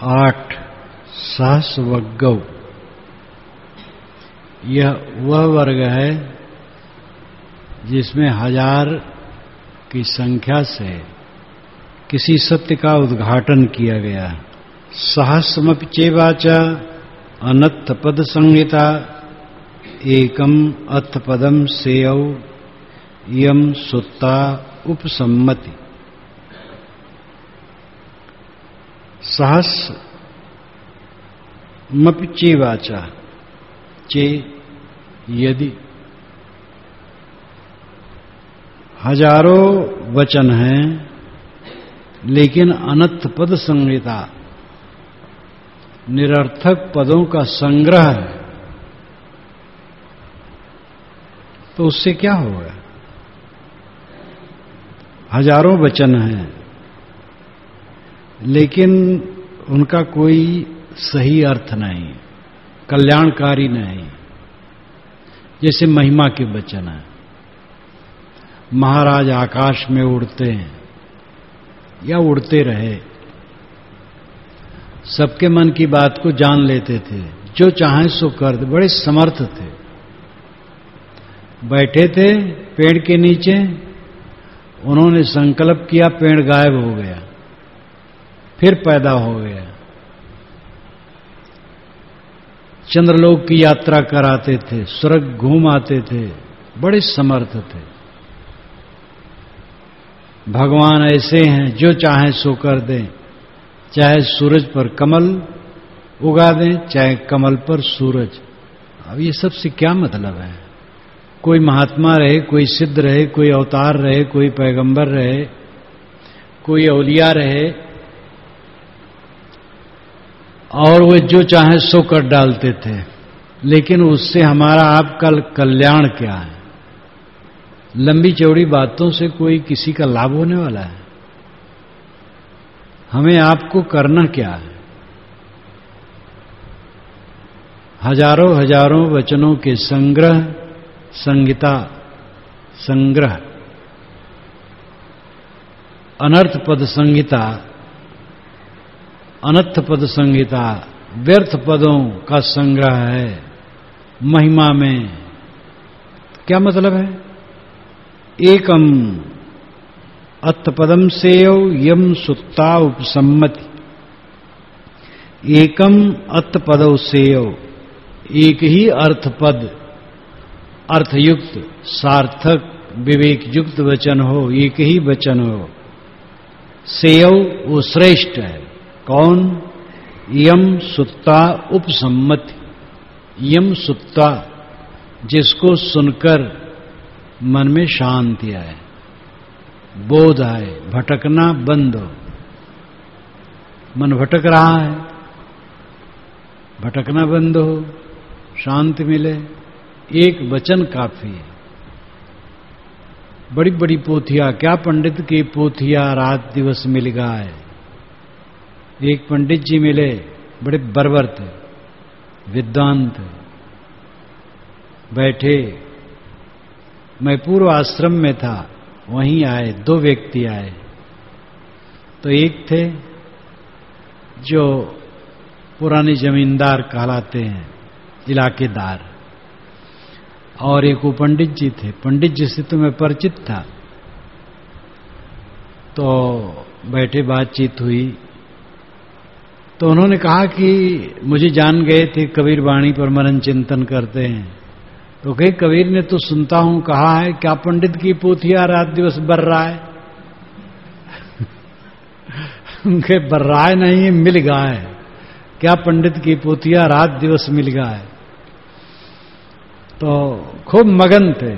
8 सहस्वग्गौ। यह वह वर्ग है जिसमें 1000 की संख्या से किसी सत्य का उद्घाटन किया गया। सहस्रमपि चैवाचा अनर्थ पद संहिता एकम अर्थ पदम सेयौ यम सुत्ता उपसम्मति। सहस्रमपि चैवाचा, चे यदि, हजारों वचन हैं लेकिन अनर्थ पद संहिता निरर्थक पदों का संग्रह है, तो उससे क्या होगा? हजारों वचन हैं लेकिन उनका कोई सही अर्थ नहीं, कल्याणकारी नहीं। जैसे महिमा के वचन हैं, महाराज आकाश में उड़ते हैं या उड़ते रहे, सबके मन की बात को जान लेते थे, जो चाहे सो कर दे, बड़े समर्थ थे। बैठे थे पेड़ के नीचे, उन्होंने संकल्प किया, पेड़ गायब हो गया, फिर पैदा हो गया। चंद्रलोक की यात्रा कराते थे, स्वर्ग घूम आते थे, बड़े समर्थ थे। भगवान ऐसे हैं, जो चाहे सो कर दें, चाहे सूरज पर कमल उगा दें, चाहे कमल पर सूरज। अब ये सब से क्या मतलब है? कोई महात्मा रहे, कोई सिद्ध रहे, कोई अवतार रहे, कोई पैगंबर रहे, कोई औलिया रहे, और वे जो चाहे सो कर डालते थे, लेकिन उससे हमारा आपका कल्याण क्या है? लंबी चौड़ी बातों से कोई किसी का लाभ होने वाला है? हमें आपको करना क्या है? हजारों हजारों वचनों के संग्रह, संहिता, संग्रह, अनर्थ पद संहिता, अनर्थ पद संहिता व्यर्थ पदों का संग्रह है महिमा में। क्या मतलब है? एकम अर्थ पदम सेयौ यम सुत्ता उपसम्मति। एकम अर्थ पदौ सेयौ, एक ही अर्थ पद, अर्थयुक्त, सार्थक, विवेक युक्त वचन हो, एक ही वचन हो। सेयौ वो श्रेष्ठ है। कौन? यम सुत्ता उपसम्मति। यम सुत्ता, जिसको सुनकर मन में शांति आए, बोध आए, भटकना बंद हो। मन भटक रहा है, भटकना बंद हो, शांति मिले, एक वचन काफी है। बड़ी बड़ी पोथियां, क्या पंडित की पोथियां रात दिवस मिल गए। एक पंडित जी मिले, बड़े बर्बर थे, विद्वान थे, बैठे। मैं पूर्व आश्रम में था, वहीं आए, 2 व्यक्ति आए। तो एक थे जो पुराने जमींदार कहलाते हैं, इलाकेदार, और एक वो पंडित जी थे। पंडित जी से तो मैं परिचित था, तो बैठे, बातचीत हुई। तो उन्होंने कहा कि मुझे जान गए थे, कबीर वाणी पर मनन चिंतन करते हैं। तो कहे, कबीर ने तो सुनता हूं कहा है, क्या पंडित की पोथियां रात दिवस बर रहा है? उनके बर रहा है नहीं, मिल गया है। क्या पंडित की पोथियां रात दिवस मिल गया है? तो खूब मगन थे,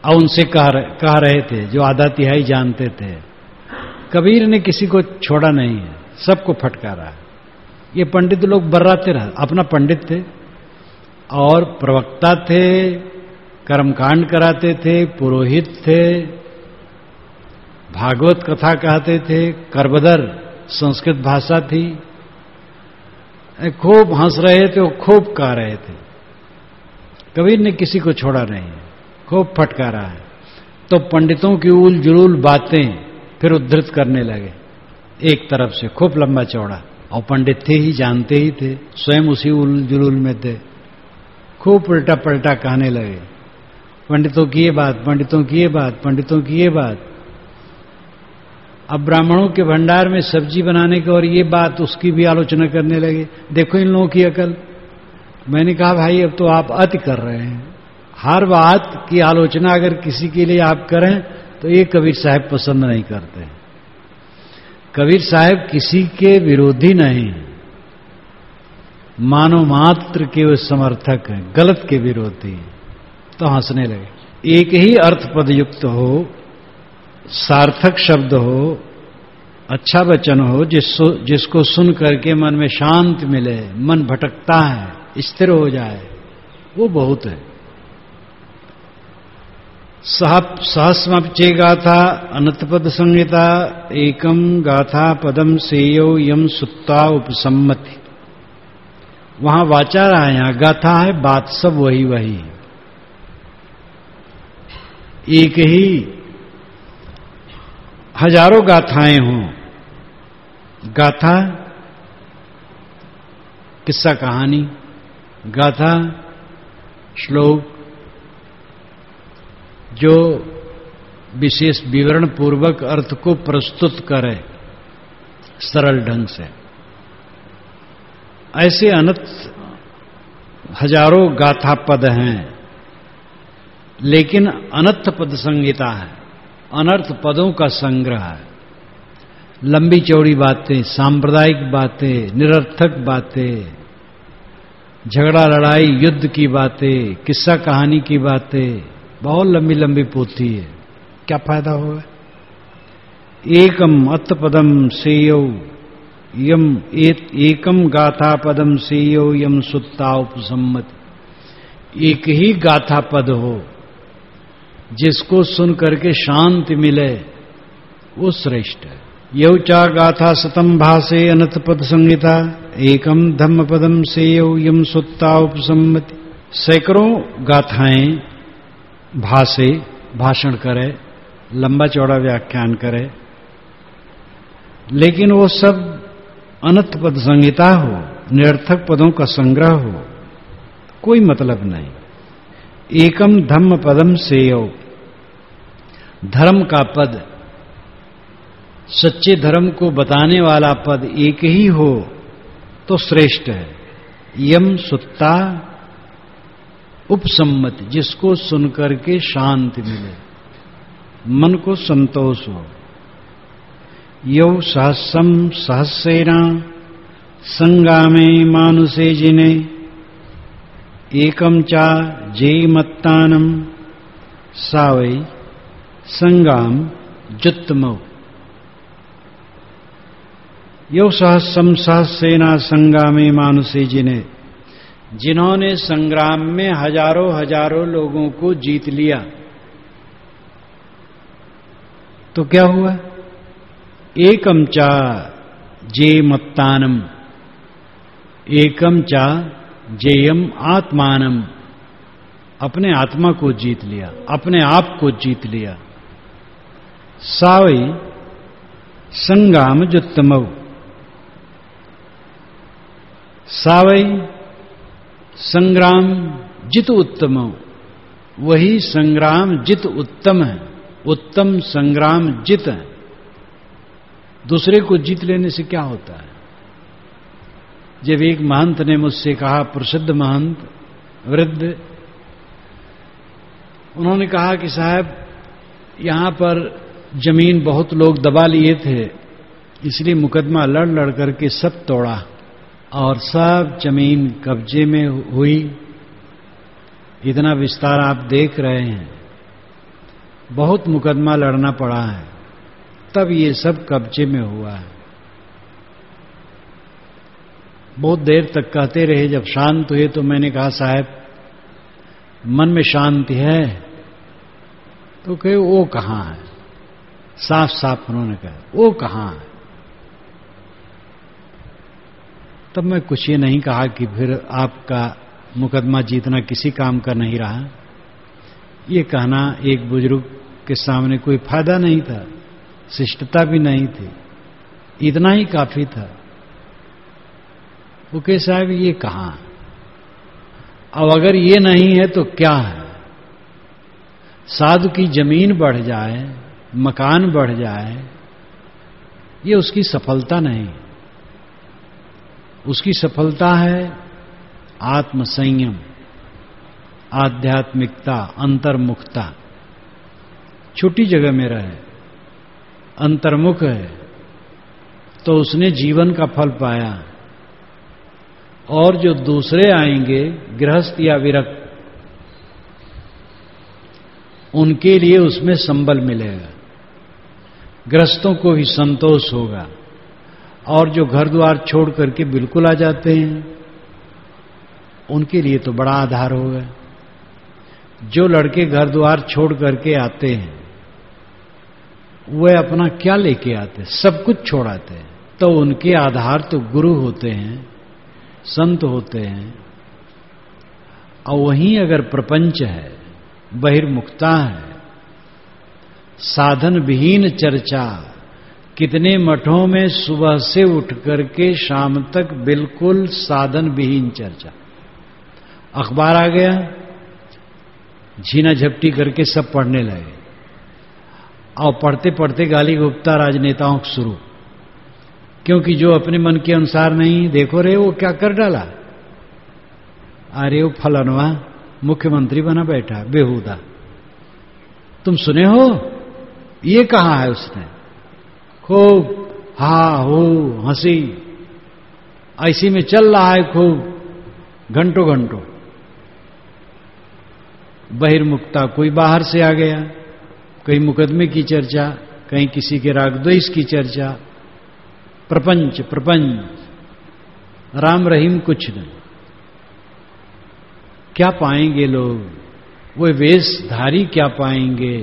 और उनसे कह रहे थे, जो आधा तिहाई जानते थे, कबीर ने किसी को छोड़ा नहीं है, सबको फटकारा। ये पंडित लोग बर्राते रहे, अपना पंडित थे और प्रवक्ता थे, कर्मकांड कराते थे, पुरोहित थे, भागवत कथा कहते थे, करबदर संस्कृत भाषा थी। खूब हंस रहे थे, वो खूब कह रहे थे। कबीर ने किसी को छोड़ा नहीं, खूब फटकारा है। तो पंडितों की उल जुलूल बातें फिर उद्धृत करने लगे, एक तरफ से खूब लंबा चौड़ा। और पंडित थे ही, जानते ही थे, स्वयं उसी उल जुलूल में थे। खूब उल्टा पलटा कहने लगे, पंडितों की ये बात, पंडितों की ये बात, पंडितों की ये बात। अब ब्राह्मणों के भंडार में सब्जी बनाने की और ये बात, उसकी भी आलोचना करने लगे। देखो इन लोगों की अकल। मैंने कहा भाई अब तो आप अति कर रहे हैं। हर बात की आलोचना अगर किसी के लिए आप करें तो ये कबीर साहब पसंद नहीं करते। कबीर साहब किसी के विरोधी नहीं, मानव मात्र के वे समर्थक हैं, गलत के विरोधी। तो हंसने लगे। एक ही अर्थ पद युक्त हो, सार्थक शब्द हो, अच्छा वचन हो, जिसको सुन करके मन में शांति मिले, मन भटकता है स्थिर हो जाए, वो बहुत है। सहस्मपचे गाथा अनंतपद संहिता एकम गाथा पदम सेयो यम सुत्ता उपसम्मति। वहां वाचार है, यहां गाथा है, बात सब वही वही। एक ही हजारों गाथाएं हों, गाथा किस्सा कहानी, गाथा श्लोक जो विशेष विवरण पूर्वक अर्थ को प्रस्तुत करे सरल ढंग से। ऐसे अनंत हजारों गाथा पद हैं, लेकिन अनर्थ पद संहिता है, अनर्थ पदों का संग्रह है। लंबी चौड़ी बातें, सांप्रदायिक बातें, निरर्थक बातें, झगड़ा लड़ाई युद्ध की बातें, किस्सा कहानी की बातें, बहुत लंबी लंबी पोथी है। क्या फायदा होगा? एकम अत्थ पदम सेयो यम एकम गाथा पदम सेयो यम सुत्ता उपसम्मत। एक ही गाथा पद हो जिसको सुन करके शांति मिले, वो श्रेष्ठ है। यौचा गाथा शतम भासे अनंत पद संहिता एकम धम्म पदम सेयो यम सुत्ता उपसम्मति। सैकड़ों गाथाएं भाषे, भाषण करे, लंबा चौड़ा व्याख्यान करे, लेकिन वो सब अनंत पद संहिता हो, निरर्थक पदों का संग्रह हो, कोई मतलब नहीं। एकम धम्म पदम सेयो, धर्म का पद, सच्चे धर्म को बताने वाला पद एक ही हो तो श्रेष्ठ है। यम सुत्ता उपसम्मति, जिसको सुनकर के शांति मिले, मन को संतोष हो। यौ सहस्रम सहस्रेण संगामे मानुषे जिने एकम चा जेमत्तानम सा वै संगाम जुत्तमौ। यौ सहस्रम सहस्रेण संगामे मानुषे जिने, जिन्होंने संग्राम में हजारों हजारों लोगों को जीत लिया, तो क्या हुआ? एकम चा जेमत्तानम, एकम चा जेयम आत्मानम, अपने आत्मा को जीत लिया, अपने आप को जीत लिया। सावई संगाम जुत्तमौ, सावई संग्राम जित उत्तम, वही संग्राम जित उत्तम है। उत्तम संग्राम जित है। दूसरे को जीत लेने से क्या होता है? जब एक महंत ने मुझसे कहा, प्रसिद्ध महंत वृद्ध, उन्होंने कहा कि साहब यहां पर जमीन बहुत लोग दबा लिए थे, इसलिए मुकदमा लड़ लड़ करके सब तोड़ा और सब जमीन कब्जे में हुई। इतना विस्तार आप देख रहे हैं, बहुत मुकदमा लड़ना पड़ा है, तब ये सब कब्जे में हुआ है। बहुत देर तक कहते रहे। जब शांत हुए तो मैंने कहा, साहब मन में शांति है? तो कहे वो कहां है? साफ साफ उन्होंने कहा, वो कहां है? तब मैं कुछ ये नहीं कहा कि फिर आपका मुकदमा जीतना किसी काम का नहीं रहा। ये कहना एक बुजुर्ग के सामने कोई फायदा नहीं था, शिष्टता भी नहीं थी, इतना ही काफी था। वो कहे साहब ये कहां, अब अगर ये नहीं है तो क्या है? साधु की जमीन बढ़ जाए, मकान बढ़ जाए, ये उसकी सफलता नहीं। उसकी सफलता है आत्मसंयम, आध्यात्मिकता, अंतर्मुखता। छोटी जगह में रहे, अंतर्मुख है, तो उसने जीवन का फल पाया। और जो दूसरे आएंगे गृहस्थ या विरक्त, उनके लिए उसमें संबल मिलेगा, गृहस्थों को भी संतोष होगा। और जो घर द्वार छोड़ करके बिल्कुल आ जाते हैं, उनके लिए तो बड़ा आधार होगा। जो लड़के घर द्वार छोड़ करके आते हैं, वे अपना क्या लेके आते? सब कुछ छोड़ आते हैं। तो उनके आधार तो गुरु होते हैं, संत होते हैं। और वहीं अगर प्रपंच है, बहिर्मुखता है, साधन विहीन चर्चा, कितने मठों में सुबह से उठ करके शाम तक बिल्कुल साधन विहीन चर्चा। अखबार आ गया, झीना झपटी करके सब पढ़ने लगे, और पढ़ते पढ़ते गाली गुप्ता राजनेताओं को शुरू। क्योंकि जो अपने मन के अनुसार नहीं, देखो रे वो क्या कर डाला, अरे वो फलनवा मुख्यमंत्री बना बैठा बेहुदा, तुम सुने हो, ये कहा है उसने, खूब हा हो हंसी ऐसी में चल रहा है खूब घंटों घंटों। बहिर्मुखता, कोई बाहर से आ गया, कहीं मुकदमे की चर्चा, कहीं किसी के राग द्वेष की चर्चा, प्रपंच प्रपंच, राम रहीम कुछ नहीं। क्या पाएंगे लोग? वो वेशधारी क्या पाएंगे?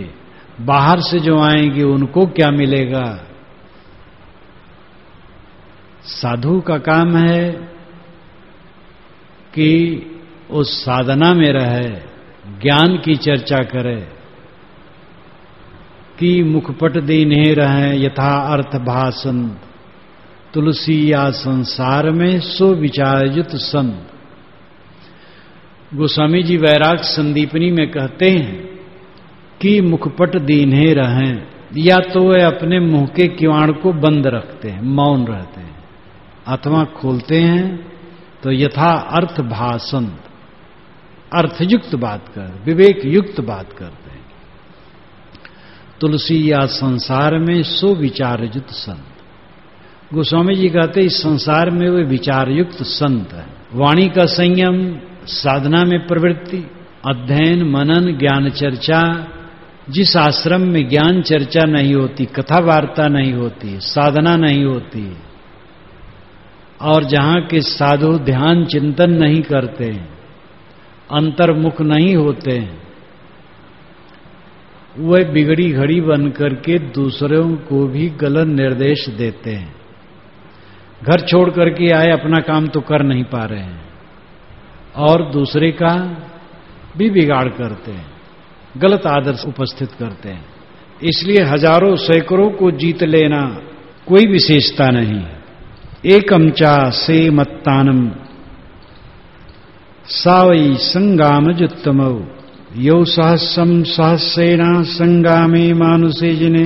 बाहर से जो आएंगे उनको क्या मिलेगा? साधु का काम है कि उस साधना में रहे, ज्ञान की चर्चा करे, कि मुखपट दीन्हे रहे यथा अर्थ भाषण, तुलसी या संसार में सो विचारयुत संत। गोस्वामी जी वैराग संदीपनी में कहते हैं कि मुखपट दीन्हे रहें, या तो वे अपने मुंह के किवाड़ को बंद रखते हैं, मौन रहते हैं, अथवा खोलते हैं तो यथा अर्थ भाषण, अर्थयुक्त बात कर, विवेक युक्त बात करते हैं। तुलसी या संसार में सो विचारयुक्त संत। गोस्वामी जी कहते इस संसार में वे विचारयुक्त संत है। वाणी का संयम, साधना में प्रवृत्ति, अध्ययन मनन ज्ञान चर्चा। जिस आश्रम में ज्ञान चर्चा नहीं होती, कथा वार्ता नहीं होती, साधना नहीं होती, और जहां के साधु ध्यान चिंतन नहीं करते, अंतर्मुख नहीं होते, वे बिगड़ी घड़ी बन करके दूसरों को भी गलत निर्देश देते हैं। घर छोड़ करके आए, अपना काम तो कर नहीं पा रहे हैं और दूसरे का भी बिगाड़ करते हैं, गलत आदर्श उपस्थित करते हैं। इसलिए हजारों सैकड़ों को जीत लेना कोई विशेषता नहीं है। एकम चा से मत्तानम सावई संगामजुत्तमौ यो सहस्रम सहस्रेणा संगामे मानुषे जिने।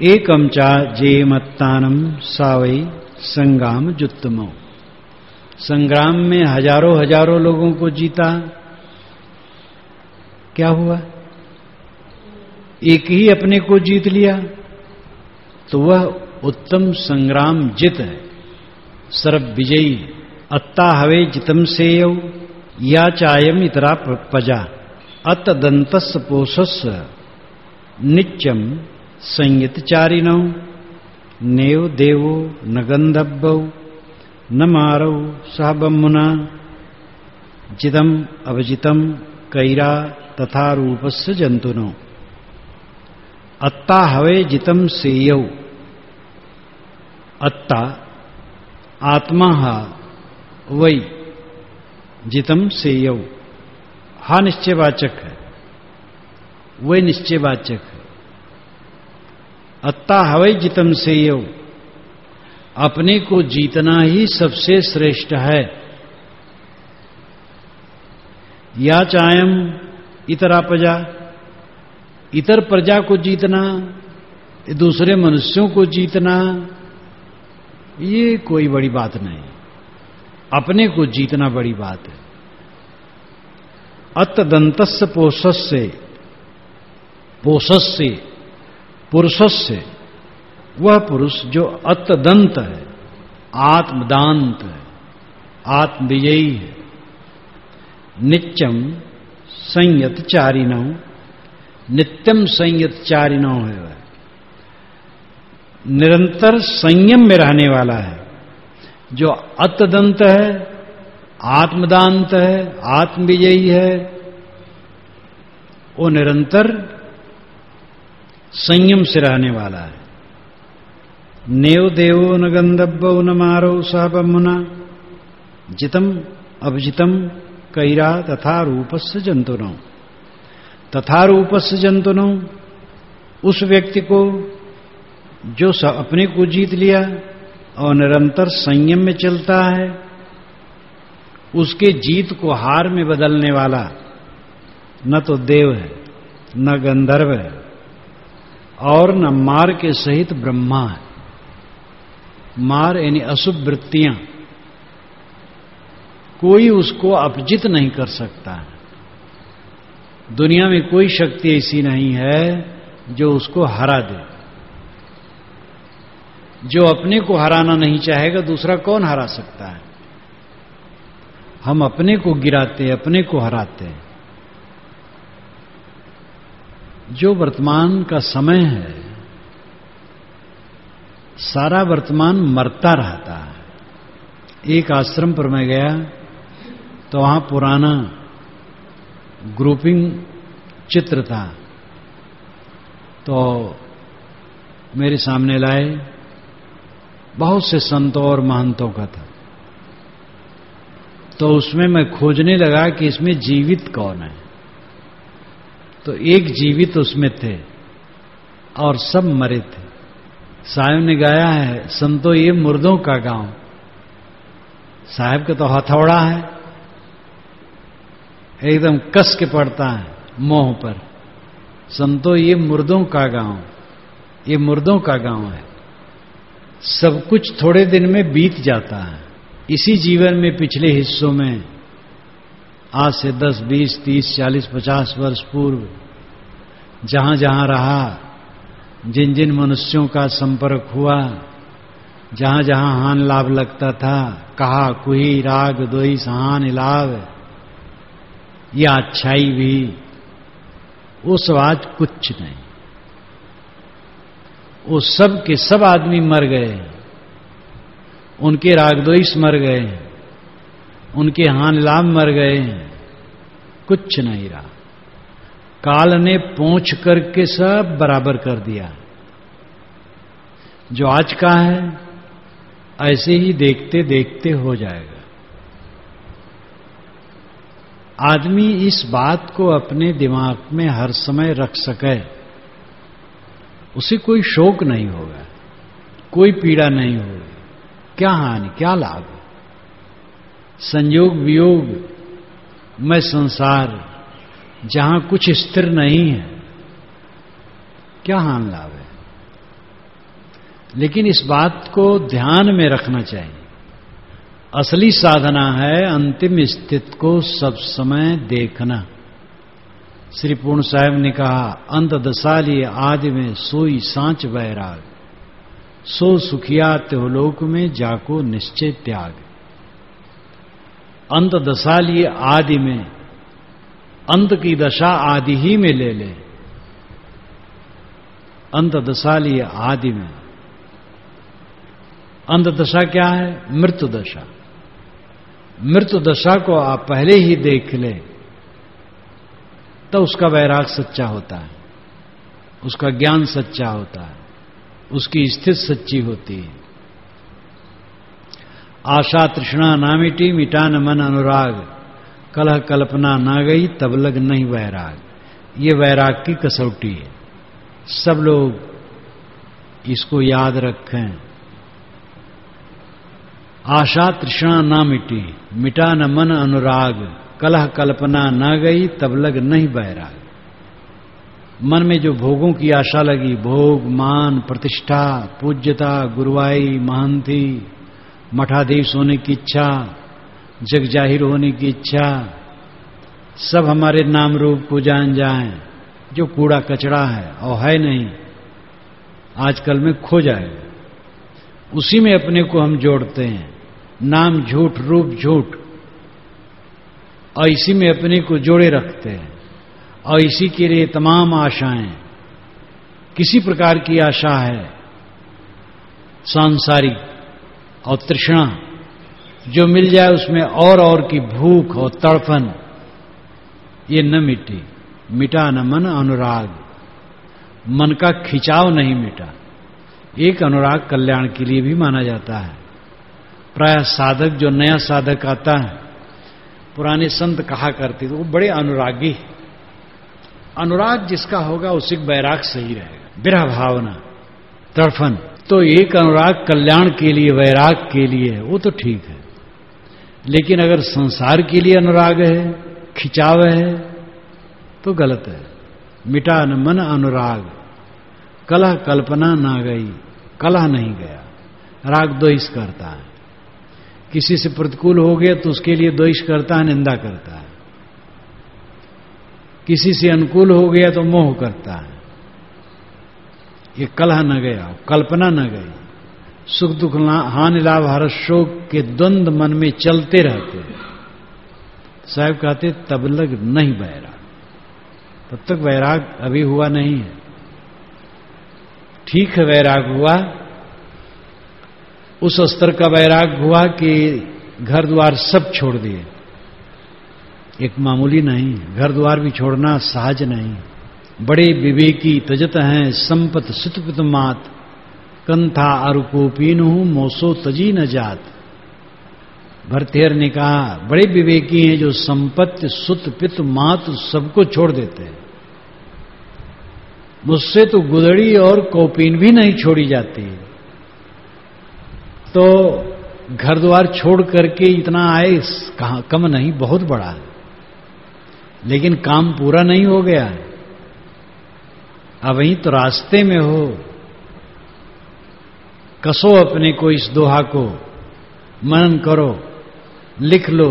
एकम चा जे मत्तानम सावई संगामजुत्तमौ। संग्राम में हजारों हजारों लोगों को जीता, क्या हुआ? एक ही अपने को जीत लिया तो वह उत्तम संग्राम जित है, सर्व विजयी। अत्ता हवे जितम सेयौ या चायम इतरा प्रजा अत दंतस्य पोषस्य नित्यम संयतचारिणौ नेव देवो न गंधब्बौ न मारौ सह बमुना जितम अवजितम कैरा तथा रूपस्य जंतुनो। अत्ता हवे जितम सेयौ। अत्ता आत्मा हा वै, जितम सेयौ हा निश्चयवाचक है, वही निश्चयवाचक है। अत्ता हवै जितम सेयौ, अपने को जीतना ही सबसे श्रेष्ठ है। या चायम इतरा प्रजा, इतर प्रजा को जीतना, दूसरे मनुष्यों को जीतना, ये कोई बड़ी बात नहीं। अपने को जीतना बड़ी बात है। अतदंतस्य पोषस्य पुरुषस्य, वह पुरुष जो अतदंत है, आत्मदांत है, आत्मविजयी है। नित्यम संयतचारिणो, नित्यम संयतचारिणो है, वह निरंतर संयम में रहने वाला है। जो अतदंत है, आत्मदांत है, आत्मविजयी है, वो निरंतर संयम से रहने वाला है। नेव देवो न गंधव्यो न मारो सहबमुना, जितम अभिजितम कैरा तथा रूपस्य जंतुनो, तथा रूपस्य जंतुनो, उस व्यक्ति को जो अपने को जीत लिया और निरंतर संयम में चलता है, उसके जीत को हार में बदलने वाला न तो देव है, न गंधर्व है, और न मार के सहित ब्रह्मा है। मार यानी अशुभ वृत्तियां, कोई उसको अपजित नहीं कर सकता है। दुनिया में कोई शक्ति ऐसी नहीं है जो उसको हरा दे। जो अपने को हराना नहीं चाहेगा, दूसरा कौन हरा सकता है? हम अपने को गिराते, अपने को हराते हैं। जो वर्तमान का समय है, सारा वर्तमान मरता रहता है। एक आश्रम पर मैं गया तो वहां पुराना ग्रुपिंग चित्र था, तो मेरे सामने लाए, बहुत से संतों और महंतों का था। तो उसमें मैं खोजने लगा कि इसमें जीवित कौन है। तो एक जीवित उसमें थे और सब मरे थे। साहब ने गाया है, संतो ये मुर्दों का गांव। साहब का तो हथौड़ा है, एकदम कस के पड़ता है मोह पर। संतो ये मुर्दों का गांव, ये मुर्दों का गांव है। सब कुछ थोड़े दिन में बीत जाता है। इसी जीवन में पिछले हिस्सों में, आज से 10, 20, 30, 40, 50 वर्ष पूर्व जहां जहां रहा, जिन जिन मनुष्यों का संपर्क हुआ, जहां जहां हान लाभ लगता था, कहा कुही राग दोई सहान लाभ, या अच्छाई भी, वो सब आज कुछ नहीं। वो सब के सब आदमी मर गए, उनके रागद्वेष मर गए, उनके हान लाभ मर गए, कुछ नहीं रहा। काल ने पहुंच करके सब बराबर कर दिया। जो आज का है ऐसे ही देखते देखते हो जाएगा। आदमी इस बात को अपने दिमाग में हर समय रख सके, उसे कोई शोक नहीं होगा, कोई पीड़ा नहीं होगी। क्या हानि, क्या लाभ? संयोग वियोग में संसार जहां कुछ स्थिर नहीं है, क्या हानि लाभ है? लेकिन इस बात को ध्यान में रखना चाहिए। असली साधना है अंतिम स्थिति को सब समय देखना। श्री पूर्ण साहब ने कहा, अंत दशाली आदि में सोई सांच वैराग, सो सुखिया त्योलोक में जाको निश्चय त्याग। अंत दशाली आदि में, अंत की दशा आदि ही में ले ले। अंत दशाली आदि में, अंत दशा क्या है? मृत्यु दशा। मृत्यु दशा को आप पहले ही देख ले तो उसका वैराग सच्चा होता है, उसका ज्ञान सच्चा होता है, उसकी स्थिति सच्ची होती है। आशा तृष्णा ना मिटी, मिटा न मन अनुराग, कलह कल्पना ना गई, तब लग नहीं वैराग। ये वैराग की कसौटी है। सब लोग इसको याद रखें। आशा तृष्णा ना मिटी, मिटा न मन अनुराग, कलह कल्पना न गई, तब लग नहीं बैराग। मन में जो भोगों की आशा लगी, भोग, मान, प्रतिष्ठा, पूज्यता, गुरुवाई, महंती, मठाधीश होने की इच्छा, जग जाहिर होने की इच्छा, सब हमारे नाम रूप को जान जाएं, जो कूड़ा कचरा है और है नहीं, आजकल में खो जाएगा, उसी में अपने को हम जोड़ते हैं। नाम झूठ, रूप झूठ, और इसी में अपने को जोड़े रखते हैं, और इसी के लिए तमाम आशाएं, किसी प्रकार की आशा है सांसारिक और तृष्णा, जो मिल जाए उसमें और की भूख और तड़पन, ये न मिटी। मिटा न मन अनुराग, मन का खिंचाव नहीं मिटा। एक अनुराग कल्याण के लिए भी माना जाता है। प्राय साधक, जो नया साधक आता है, पुराने संत कहा करते थे वो बड़े अनुरागी। अनुराग जिसका होगा उसी वैराग सही रहेगा, विरह भावना, तड़फन। तो एक अनुराग कल्याण के लिए, वैराग के लिए है, वो तो ठीक है। लेकिन अगर संसार के लिए अनुराग है, खिंचाव है, तो गलत है। मिटा न मन अनुराग, कलह कल्पना ना गई, कलह नहीं गया। राग द्वेष करता है, किसी से प्रतिकूल हो गया तो उसके लिए द्वेष करता है, निंदा करता है। किसी से अनुकूल हो गया तो मोह करता है। ये कलह न गया, कल्पना न गई। सुख दुख, हानि लाभ, हर्ष शोक के द्वंद्व मन में चलते रहते। साहब कहते तब लग नहीं वैराग, तब तक वैराग अभी हुआ नहीं है। ठीक है, वैराग हुआ, उस स्तर का वैराग हुआ कि घर द्वार सब छोड़ दिए। एक मामूली नहीं, घर द्वार भी छोड़ना सहज नहीं। बड़े विवेकी तजत हैं संपत सुतपित मात, कंथा अरुकोपीन हूं मोसो तजी न जात। भरतेर ने कहा बड़े विवेकी हैं जो संपत्ति, सुत, पित, मात सबको छोड़ देते हैं। मुझसे तो गुदड़ी और कौपीन भी नहीं छोड़ी जाती। तो घर द्वार छोड़ करके इतना आए, कहां कम नहीं, बहुत बड़ा है। लेकिन काम पूरा नहीं हो गया। अब वहीं तो रास्ते में हो। कसो अपने को इस दोहा को, मनन करो, लिख लो,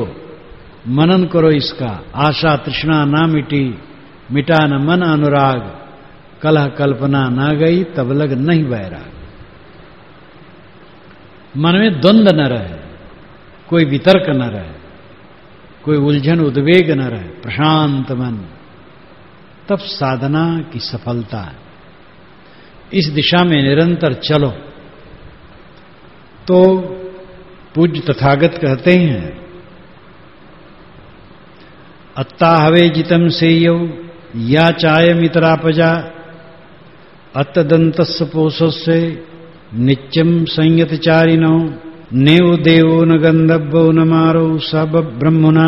मनन करो इसका। आशा तृष्णा ना मिटी, मिटा न मन अनुराग, कलह कल्पना ना गई, तब लग नहीं वैराग। मन में द्वंद्व न रहे, कोई वितर्क न रहे, कोई उलझन उद्वेग न रहे, प्रशांत मन, तब साधना की सफलता है। इस दिशा में निरंतर चलो। तो पूज्य तथागत कहते हैं, अत्ता हवे जितम सेयौ या चाय मित्रापजा, अत्तदंतस्य पोषस्य नित्यम संयतचारिणो, नेव देवो न गंधव्यो न मारो सब ब्रह्मणा,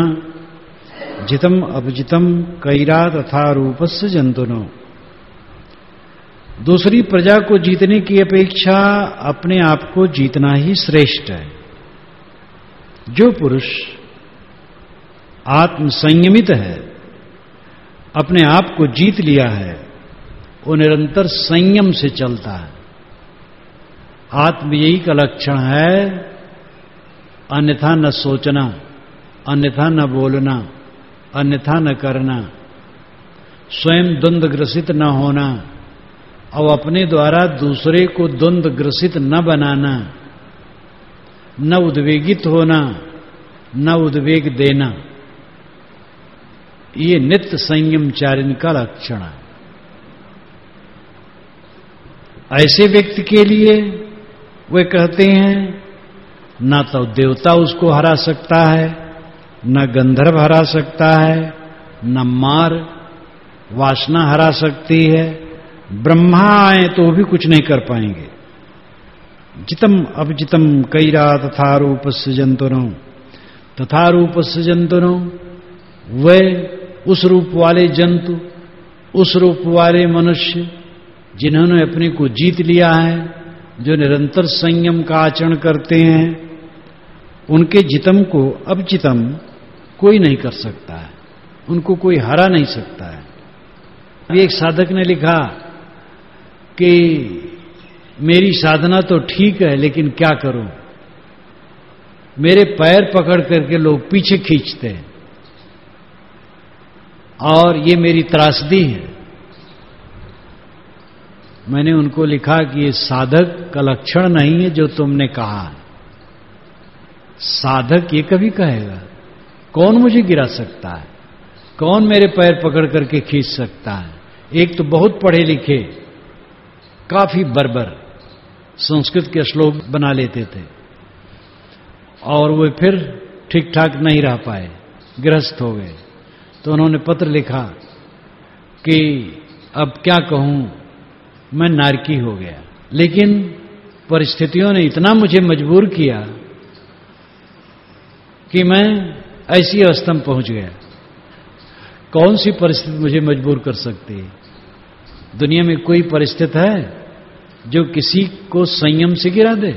जितम अपजितम कैरा तथा रूपस्य जंतुनो। दूसरी प्रजा को जीतने की अपेक्षा अपने आप को जीतना ही श्रेष्ठ है। जो पुरुष आत्म संयमित है, अपने आप को जीत लिया है, वो निरंतर संयम से चलता है। आत्मयी का लक्षण है अन्यथा न सोचना, अन्यथा न बोलना, अन्यथा न करना, स्वयं द्वंद्वग्रसित न होना और अपने द्वारा दूसरे को द्वंद्वग्रसित न बनाना, न उद्वेगित होना, न उद्वेग देना। ये नित्य संयमचारिण का लक्षण है। ऐसे व्यक्ति के लिए वे कहते हैं ना तो देवता उसको हरा सकता है, न गंधर्व हरा सकता है, न मार वासना हरा सकती है, ब्रह्मा आए तो भी कुछ नहीं कर पाएंगे। जितम अपजितम कैरा तथा रूपस्य जंतुनो, तथा रूपस्य जंतुनो, वे उस रूप वाले जंतु, उस रूप वाले मनुष्य जिन्होंने अपने को जीत लिया है, जो निरंतर संयम का आचरण करते हैं, उनके जितम को अवचितम कोई नहीं कर सकता है, उनको कोई हरा नहीं सकता है। अभी एक साधक ने लिखा कि मेरी साधना तो ठीक है, लेकिन क्या करूं, मेरे पैर पकड़ करके लोग पीछे खींचते हैं और ये मेरी त्रासदी है। मैंने उनको लिखा कि ये साधक का लक्षण नहीं है जो तुमने कहा। साधक ये कभी कहेगा, कौन मुझे गिरा सकता है, कौन मेरे पैर पकड़ करके खींच सकता है। एक तो बहुत पढ़े लिखे, काफी बर्बर संस्कृत के श्लोक बना लेते थे और वे फिर ठीक ठाक नहीं रह पाए, गृहस्थ हो गए। तो उन्होंने पत्र लिखा कि अब क्या कहूं, मैं नारकी हो गया। लेकिन परिस्थितियों ने इतना मुझे मजबूर किया कि मैं ऐसी अवस्था में पहुंच गया। कौन सी परिस्थिति मुझे मजबूर कर सकती है? दुनिया में कोई परिस्थिति है जो किसी को संयम से गिरा दे?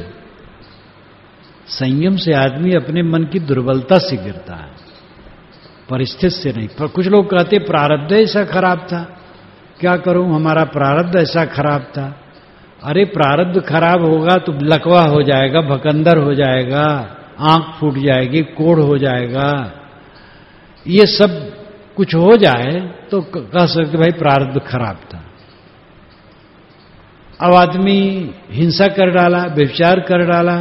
संयम से आदमी अपने मन की दुर्बलता से गिरता है, परिस्थिति से नहीं। पर कुछ लोग कहते प्रारब्ध ऐसा खराब था, क्या करूं, हमारा प्रारब्ध ऐसा खराब था। अरे प्रारब्ध खराब होगा तो लकवा हो जाएगा, भकंदर हो जाएगा, आंख फूट जाएगी, कोढ़ हो जाएगा, ये सब कुछ हो जाए तो कह सकते भाई प्रारब्ध खराब था। अब आदमी हिंसा कर डाला, व्यभिचार कर डाला,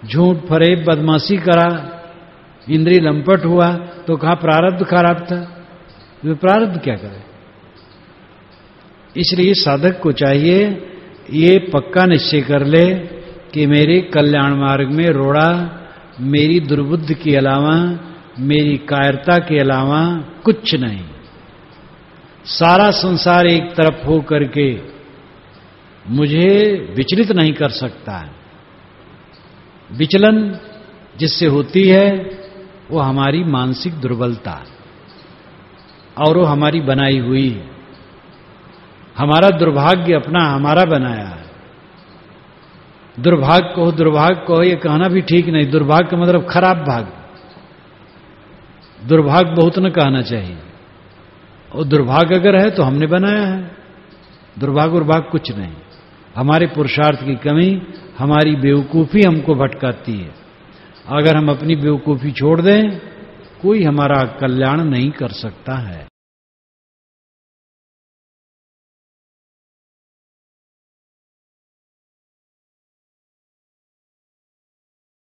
झूठ फरेब बदमाशी करा, इंद्रिय लंपट हुआ, तो कहा प्रारब्ध खराब था। वे प्रारब्ध क्या करे? इसलिए साधक को चाहिए ये पक्का निश्चय कर ले कि मेरे कल्याण मार्ग में रोड़ा मेरी दुर्बुद्धि के अलावा, मेरी कायरता के अलावा कुछ नहीं। सारा संसार एक तरफ हो करके मुझे विचलित नहीं कर सकता है। विचलन जिससे होती है वो हमारी मानसिक दुर्बलता और वो हमारी बनाई हुई, हमारा दुर्भाग्य अपना हमारा बनाया है। दुर्भाग्य कहो ये कहना भी ठीक नहीं। दुर्भाग्य का मतलब खराब भाग्य, दुर्भाग्य बहुत न कहना चाहिए। और दुर्भाग्य अगर है तो हमने बनाया है, दुर्भाग्य कुछ नहीं। हमारे पुरुषार्थ की कमी, हमारी बेवकूफ़ी हमको भटकाती है। अगर हम अपनी बेवकूफ़ी छोड़ दें, कोई हमारा कल्याण नहीं कर सकता है।